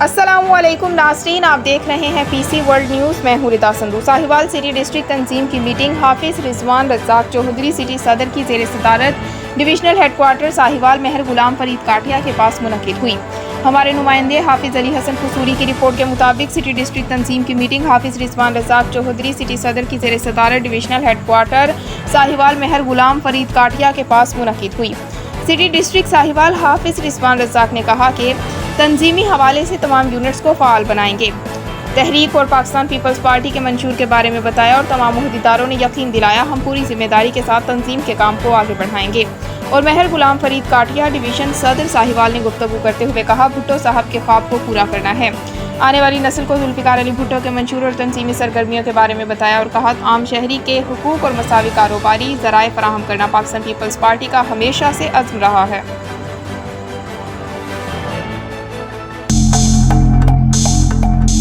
السلام علیکم ناظرین، آپ دیکھ رہے ہیں پی سی ورلڈ نیوز۔ میں ہوں ردا سندھو۔ ساہیوال سٹی ڈسٹرکٹ تنظیم کی میٹنگ حافظ رضوان رزاق چوہدری سٹی صدر کی زیر صدارت ڈویژنل ہیڈ کوارٹر ساہیوال مہر غلام فرید کاٹھیا کے پاس منعقد ہوئی۔ ہمارے نمائندے حافظ علی حسن قصوری کی رپورٹ کے مطابق سٹی ڈسٹرکٹ تنظیم کی میٹنگ حافظ رضوان رزاق چوہدری سٹی صدر کی زیر صدارت ڈویژنل ہیڈ کوارٹر ساہیوال مہر غلام فرید کاٹھیا کے پاس منعقد ہوئی۔ سٹی ڈسٹرکٹ ساہیوال حافظ رضوان رزاق نے کہا کہ تنظیمی حوالے سے تمام یونٹس کو فعال بنائیں گے۔ تحریک اور پاکستان پیپلز پارٹی کے منشور کے بارے میں بتایا اور تمام عہدیداروں نے یقین دلایا ہم پوری ذمہ داری کے ساتھ تنظیم کے کام کو آگے بڑھائیں گے۔ اور مہر غلام فرید کاٹھیا ڈویژن صدر ساہیوال نے گفتگو کرتے ہوئے کہا بھٹو صاحب کے خواب کو پورا کرنا ہے۔ آنے والی نسل کو ذوالفقار علی بھٹو کے منشور اور تنظیمی سرگرمیوں کے بارے میں بتایا اور کہا عام شہری کے حقوق اور مساوی کاروباری ذرائع فراہم کرنا پاکستان پیپلز پارٹی کا ہمیشہ سے عزم رہا ہے۔